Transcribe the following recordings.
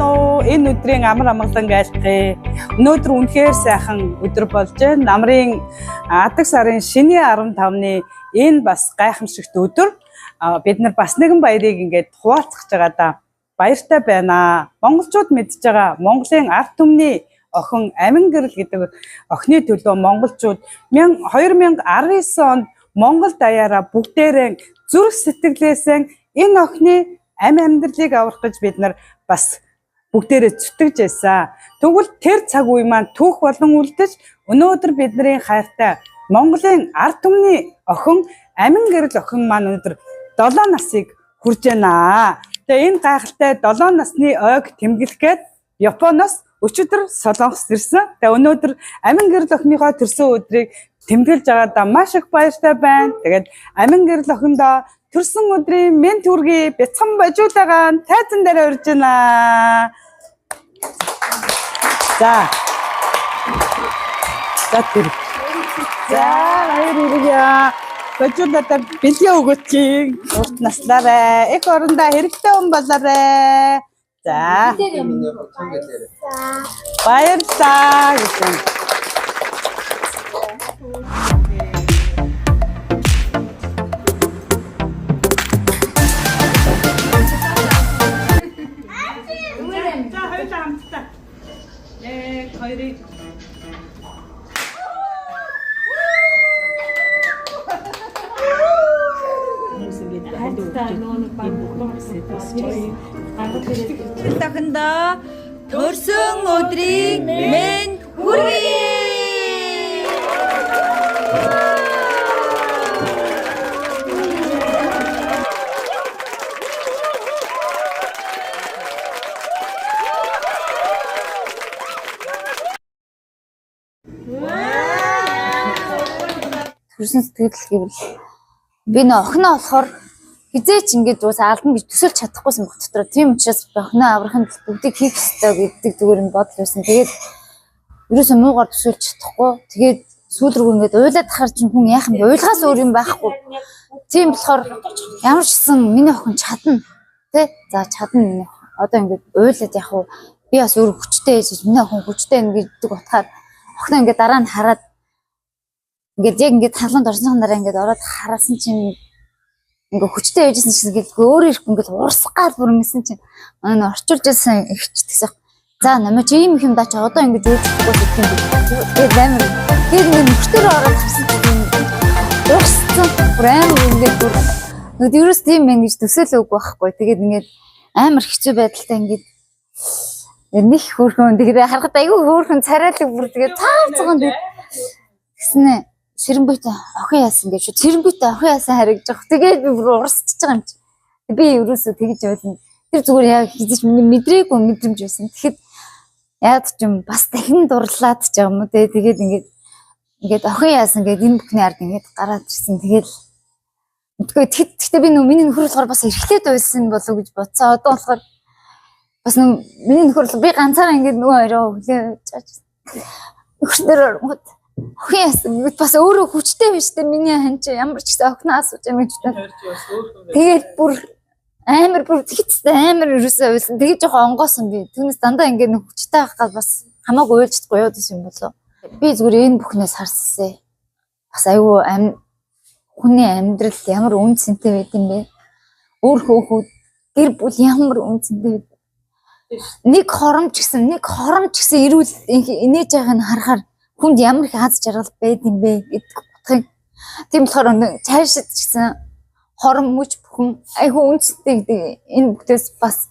байна уу? Энэ өдрийн амар амгалан айлтгая. Өнөөдөр үнэхээр сайхан өдөр болж байна. Намрын адаг сарын шинэ 15-ны энэ бас гайхамшигт өдөр. Бид нар бас нэгэн баярыг ингээд хуваалцах байгаа да. Баяртай байна. Монголчууд мэдж байгаа Монголын ард түмний охин Амин гэрэл гэдэг охины төлөө монголчууд 2019 онд Монгол даяараа бүгдээрээ зүрх сэтгэлээсээ энэ охины амьдралыг аврах гэж бид нар бас бүгдээрээ зүтгэж байсан. Тэгвэл тэр цаг үе маань түүх болон үлдэж өнөөдөр бидний хайртай Монголын ард түмний охин Амин гэрэл охин маань өнөөдөр 7 насыг хүрж байна. Тэгээ энэ гайхалтай 7 насны ойг тэмдэглэхэд Японоос өчигдөр Солонгос ирсэн. Тэгээ өнөөдөр Амин гэрэл охиныхоо төрсөн өдрийг тэмдэглэж байгаадаа маш их баяртай байна. Тэгээд Амин гэрэл охиндоо төрсөн өдрийн мэд хүргэе бяцхан божуулаагаа тайзан дээр урьж байна. За тэр. За баяр хүргэе. Божуулаад бэлгээ өгөөч. Урт наслаарай. Их орондоо хэрэгтэй хүн болоорой. За. Баярлалаа гэсэн. хоёрыг Таханда төрсөн өдрийн мэд хүргэе. Төрсөн сэтгэл гэвэл би нөө охиноо болохоор хизээч ингэж уус алдна гэж төсөөлж чадахгүйсэн баг дотроо. Тийм учраас охиноо аврахын бүгдийг хийх ёстой гэдэг зүгээр нь бодол байсан. Тэгээд ерөөсөө муугаар төсөөлж чадахгүй. Тэгээд сүүл рүү ингэж уйлаад тахаар чинь хүн яах юм бэ? Уйлгаас өөр юм байхгүй. Тийм болохоор ямар ч гэсэн миний охин чадна. Тэ? За чадна миний. Одоо ингэж уйлаад яах вэ? Би бас өөр хүчтэй ээж миний охин хүчтэй ингэдэг утгаар охиноо ингэ дараа нь хараад ингээд яг ингээд таланд орсныхан дараа ингээд ороод хараасан чинь ингээ хүчтэй яжсэн чинь өөр ирэх ингээд урсах гал бүр ингэсэн чинь манай орчуулж байсан ихчдгсэн. За намайг чи ийм юм даач одоо ингэж үйлчлэхгүй гэх юм. Тэгээд амар. Тэгээд ингээ нөхдөр ороод харсан чинь урссан. Брэм ингээд бүр нүдэрс тийм байх гэж төсөөлөөгүй байхгүй. Тэгээд ингээд амар хэцүү байдалтай ингээд нэг хөөрхөн тэгээд харахад айгүй хөөрхөн царайлаг бүр тэгээд цаавцгаан тэгснэ. Сэрэмбүйтэй охин яасан гэж сэрэмбүйтэй охин яасан харагдаж байгаа. Тэгээд би бүр урсчихж байгаа юм чи. Би ерөөсөө тэгж байлна. Тэр зүгээр яг хийж миний мэдрээгүй мэдрэмж байсан. Тэгэхэд яад ч юм бас дахин дурлаад ч юм уу те. Тэгээд ингээд охин яасан гэдэг энэ бүхний ард ингээд гараад ирсэн. Тэгээд тэгтээ би миний нөхөр болохоор бас эргэлтээд байсан болов гэж бодсоо. Одоо болохоор бас миний нөхөр би ганцаараа ингээд нөгөө орой хүлээж чааж. Нөхөр орнгод охин яасан бас өөрөө хүчтэй биш те миний хан чи ямар ч гэсэн охиноо асууж юм гэж байна. Тэгээд бүр амар бүр хитстэй амар ерөөсөө уйлсан. Тэгээд жоохон онгоосон би. Түүнээс дандаа ингээд нэг хүчтэй байх гал бас хамаагүй уйлждаггүй яваад байсан юм болоо. Би зүгээр энэ бүхнээс харсаа. Бас айгүй хүний амьдрал ямар үнцэнтэй байд юм бэ? Өөр хөөхүүд гэр бүл ямар үнцэнтэй байд. Нэг хоромч гэсэн эрүүл инээж байгааг нь харахаар хүнд ямар их аз жаргал байд юм бэ гэдэг утгыг. Тийм болохоор цаашид ч гэсэн хором мөч бүхэн айгүй үнцтэй гэдэг энэ бүгдээс бас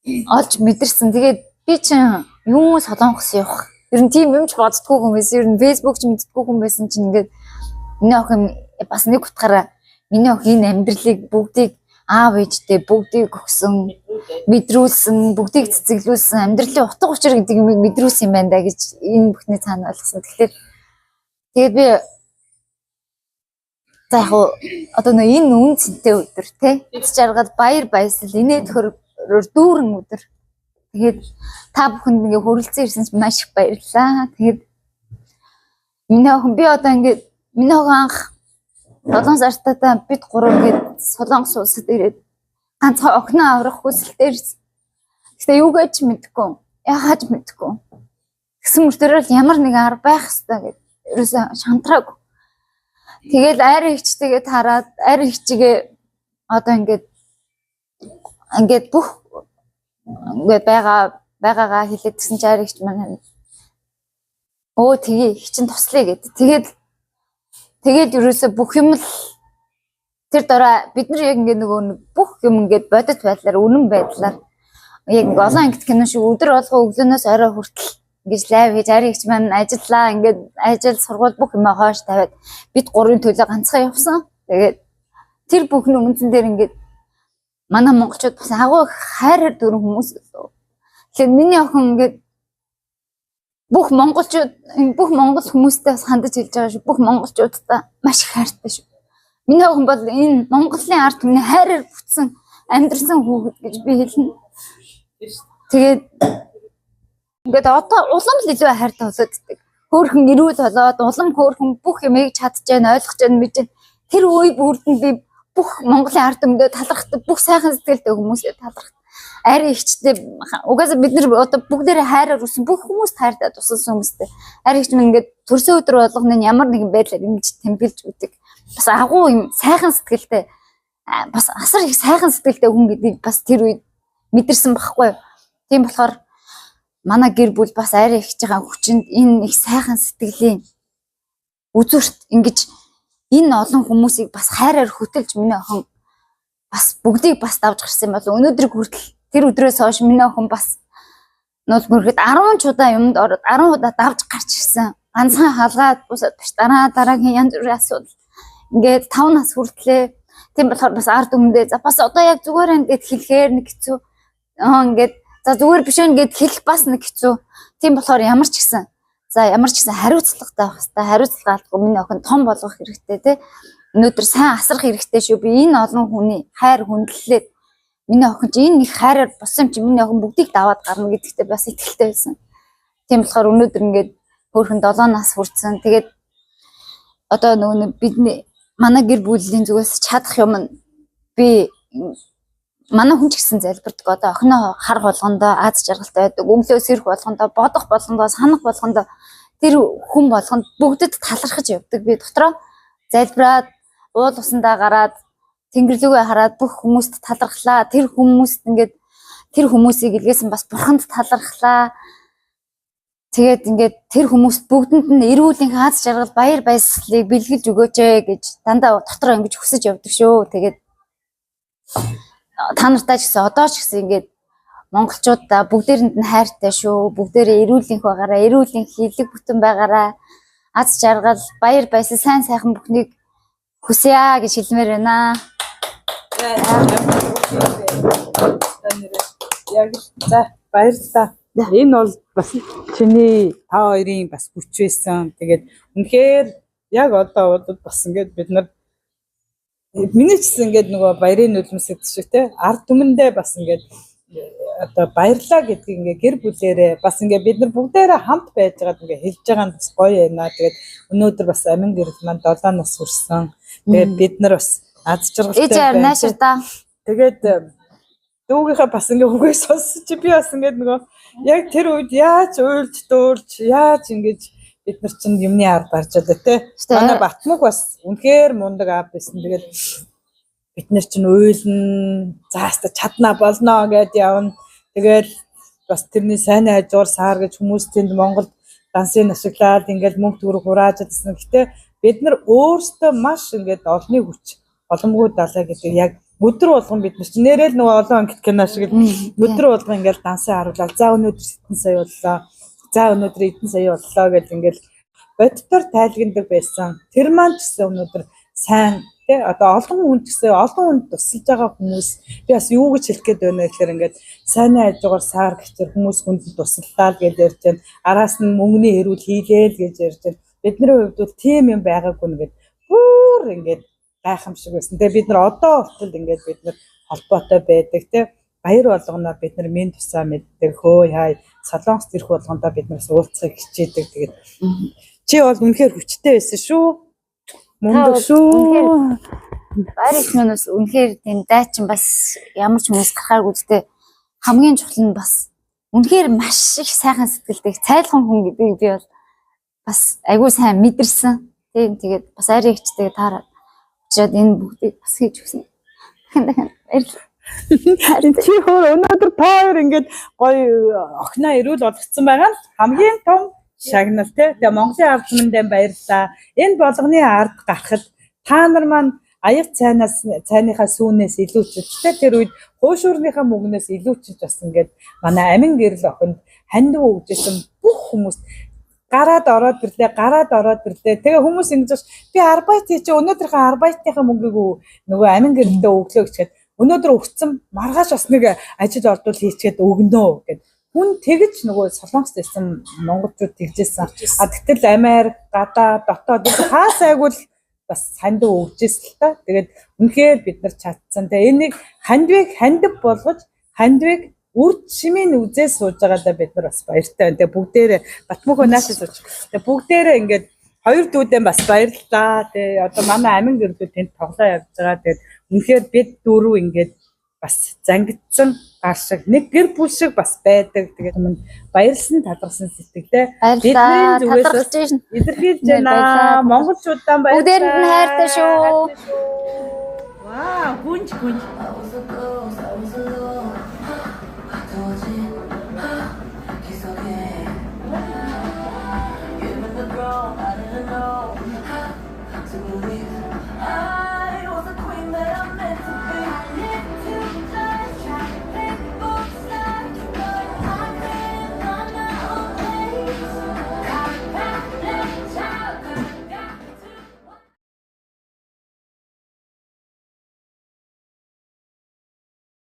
олж мэдэрсэн. Тэгээд би чинь юу Солонгос явах. Ер нь тийм юмч боддгоо хүн байсан. Ер нь Facebook ч мэддэггүй хүн байсан чинь ингээд миний охин бас нэг утгаараа миний охин энэ амьдралыг бүгдийг аав ээжтэй бүгдийг өгсөн, мэдрүүлсэн, бүгдийг цэцэглүүлсэн, амьдралын утга учир гэдэг юм мэдрүүлсэн юм байна да гэж энэ бүхний цаана ойлгосон. Тэгээд би за яг одоо энэ үнцэнтэй өдөр те жаргал баяр баясгал инээд хөрөөр дүүрэн өдөр. Тэгээд та бүхэнд ингээ хүрэлцэн ирсэн чинь маш их баярлалаа. Тэгээд миний охин би одоо ингээ миний охин анх 7 сартаа бид гурав гээд Солонгос улсад ирээд ганцхан охиноо аврах хүсэлтэй ирсэн. Гэтэ юу гэж мэдэхгүй. Яагаад мэдэхгүй. Тэгсэн мөртөө л ямар нэг арга байх хэрэгтэй гэж ерөөсөө шантраагүй. Тэгээд айр ихчтэйгээ хараад айр ихчигээ одоо ингээд бүх ингээд байгаагаа хэлээд гисэн чи айр ихч маань өө тгий хичин туслая гэд. Тэгээд ерөөсөө бүх юм л тэр дараа бид нар яг ингээд нөгөө бүх юм ингээд бодит байдлаар үнэн байдлаар яг нэг олон ангит кино шиг өдөр болгоо өглөөнөөс орой хүртэл ингэж лайв хийж ари ихч маань ажиллаа ингээд ажил сургууль бүх юм хойш тавиад бид гурвын төлөө ганцхан явсан. Тэгээд тэр бүхний өмнөсөн дээр ингээд манай монголчууд бас агуу хайраар дөрөн хүмүүс лөө. Тэгэхээр миний охин ингээд бүх монгол хүмүүстэй бас хандаж хэлж байгаа шүү. Бүх монголчуудтай маш их хайртай шүү. Миний охин бол энэ Монголын ард түмний хайраар бүтсэн амьдрсан хүүхэд гэж би хэлнэ. Тэгээд ингээд одоо улам л илүү хайртай болоод иддэг. Хөөрхөн ирүүл болоод улам хөөрхөн бүх юмыг чадж байна, ойлгож байна, мэдэж байна. Тэр үе бүрдэн би бүх Монголын ард түмэд талархдаг, бүх сайхан сэтгэлтэй хүмүүсээ талархдаг. Ари ихчтэй угаасаа бид нар одоо бүгдээрээ хайраар үсэн бүх хүмүүст хайртай тусалсан хүмүүстэй. Ари ихч мэн ингээд төрсөн өдөр болгоно ямар нэгэн байдлаар ингэж тэмдэглэж үүдэг. Бас агуу юм сайхан сэтгэлтэй бас асар их сайхан сэтгэлтэй хүн гэдгийг бас тэр үед мэдэрсэн байхгүй. Тийм болохоор манай гэр бүл бас арай ихжийн хүчинд энэ их сайхан сэтгэлийн үзүүрт ингэж энэ олон хүмүүсийг бас хайраар хөтөлж миний охин бас бүгдийг бас давж гарсан бол өнөөдрийг хүртэл тэр өдрөөс хойш миний охин бас нуул мөрөд 10 чудаа юмд ороод 10 удаа давж гарч ирсэн. Ганцхан халгаад бусад биш дараагийн янз бүрийн асуудал ингээд 5 нас хүртлээ. Тийм болохоор бас ард өмнөдөө за бас одоо яг зүгээр ингээд хэлэхээр нэг хэцүү. Ингээд за зүгээр биш ингээд хэлэх бас нэг хэцүү. Тийм болохоор ямар ч гэсэн хариуцлагатай байх хэрэгтэй. Хариуцлага алдахгүй миний охин том болгох хэрэгтэй тий. Өнөөдөр сайн асрах хэрэгтэй шүү. Би энэ олон хүний хайр хүндлэлээд миний охин ч энэ их хайраар болсон чи миний охин бүгдийг даваад гарна гэдэгтээ бас итгэлтэй байсан. Тийм болохоор өнөөдөр ингээд хөөрхөн 7 нас хүрсэн. Тэгээд одоо нөгөө бидний манай гэр бүлийн зүгээс чадах юм нь би манай хүн ч гэсэн залбирдаг. Одоо охиноо хар болгондоо аз жаргалтай байдаг. Өмлөөс ирэх болгондоо бодох болгондоо санах болгондоо тэр хүн болгонд бүгдэд талархаж явдаг. Би дотроо залбираад уул усандаа гараад Тэнгэрлүгөө хараад бүх хүмүүст талархлаа. Тэр хүмүүсийг илгээсэн бас бурханд талархлаа. Тэгээд ингээд тэр хүмүүст бүгдэнд нь эрүүлийн аз жаргал баяр баясгалыг бэлгэлж өгөөч гэж дандаа дотроо ингэж хүсэж явдаг шүү. Тэгээд та нартай ч гэсэн одоо ч гэсэн ингээд монголчуудаа бүгдээрэнд нь хайртай шүү. Бүгдээрээ эрүүлэнх байгаараа, эрүүлийн хийлэг бүтэн байгаараа, аз жаргал, баяр баясгал, сайн сайхан бүхнийг хүсье гэж хэлмээр байна. Яг за баярлалаа. Энэ бол бас чиний та хоёрын бас хүч байсан. Тэгээд үнэхээр яг одоо бол бас ингээд бид нар миний ч гэсэн ингээд нөгөө баярын нулимс гэдэг шиг те ард түмэндээ бас ингээд одоо баярлаа гэдгийг ингээ гэр бүлээрээ бас ингээ бид нар бүгдээрээ хамт байж байгаад ингээ хэлж байгаа нь бас гоё байна. Тэгээд өнөөдөр бас амин гэрэл маань 7 нас хүрсэн. Тэгээд бид нар бас аз жаргалтай байна. Тэгээд дүүгийнхаа бас ингээ үгээ сонсч би бас ингээ нөгөө яг тэр үед яаж уйлж дөөрж яаж ингэж бид нар чинь юмны ард барж байгаа те. Манай Батмүх бас үнэхээр мундаг аав байсан. Тэгээд бид нар чинь уйлна, зааста чадна болно гэд явна. Тэгээд бас тэрний сайн хажуугаар саар гэж хүмүүс тэнд Монголд дансыг ашиглаад ингээд мөнгө төгрөг хурааж чадсан. Гэтэ бид нар өөрсдөө маш ингээд олонний хүч, боломгүй далай гэдэг яг өдөр болгон бид нар чинь нэрэл нөгөө олон ангит кино шиг өдөр болгон ингээд дансыг харуулаад за өнөөдөр хэдэн сая боллоо. За өнөөдөр хэдэн сая боллоо гэж ингээд бодтоор тайлгнадаг байсан. Тэр маань ч гэсэн өнөөдөр сайн тэ одоо олон хүн ч гэсэн олон хүнд тусалж байгаа хүмүүс би бас юу гэж хэлэх гээд байна гэхээр ингээд сайн хажуугаар саар гэчээр хүмүүс хүнд туслалаа л гэж ярьж байна. Араас нь мөнгөний хэрүүл хийгээл гэж ярьж байна. Бидний хувьд бол тийм юм байгаагүй нэгэд бүр ингээд гайхамшиг байсан. Тэгээ бид нар одоо болтол ингээд бид нар холбоотой байдаг тэ баяр болгоноор бид нар минь тусаа мэддэг хөө яа солонгост ирэх болгондоо бид нар уулзах хичээдэг. Тэгээд чи бол үнэхээр хүчтэй байсан шүү. Мундаг шүү. Баяр их минус үнэхээр тийм дайчин бас ямар ч хүмүүс гарахааргүй дээ хамгийн чухал нь бас үнэхээр маш их сайхан сэтгэлтэй цайлхан хүн гэдгийг би бол бас айгүй сайн мэдэрсэн. Тэгээд бас арай ихтэй таараад очиод энэ бүгдийг бас хийж өгсөн. Дахин баярлалаа. Чи хөр өнөөдөр та хоёр ингээд гоё охиноо ирүүл болгоцсон байгаа нь хамгийн том шагнал тий. Тэгээ Монголын ард түмэндээ баярлалаа. Энэ болгоны ард гарахад та нар маань аяг цайныхаа сүүнээс илүүчилж тэр үед хуушуурныхаа мөнгнөөс илүүчилж бас ингээд манай амин гэрэл охинд хандив өгжсэн бүх хүмүүс гараад ороод ирлээ. Тэгээ хүмүүс ингэж бас би арбайт чи өнөөдрийнхөө арбайтынхаа мөнгийг нөгөө амин гэрэлдээ өглөө гэчихэд өнөөдөр өгцөн маргааш бас нэг ажил ордуул хийчихэд өгнөө гэд. Хүн тэгж нөгөө солонгост ирсэн монголчууд тэгжсэн. Гэтэл Америк, гадаа, дотоод хаасайгүй л бас хандив өгжсэн л та. Тэгээд үнэхээр бид нар чадсан. Тэгээ энийг хандив болгож хандивыг үрд шимийн үзээс сууж байгаадаа бид нар бас баяртай байна. Тэгээ бүгдээрээ Батмөхөө наашаа сууж. Тэгээ бүгдээрээ ингээд хоёр дүүдээ бас баярлалаа. Тэгээ одоо манай амин гэрэлүүд тэнд тоглоо явж байгаа. Тэгээд үнэхээр бид дөрөв ингээд бас зангидсан гар шиг нэг гэр бүл шиг бас байдаг. Тэгээд өмнө баярлсан талархсан сэтгэлээ Баярлалаа. Талархаж байна. илэрхийлж байна. Монголчуудаа баярлалаа. Бүгдээрэнд нь хайртай шүү. Вау, гүнж. I didn't know.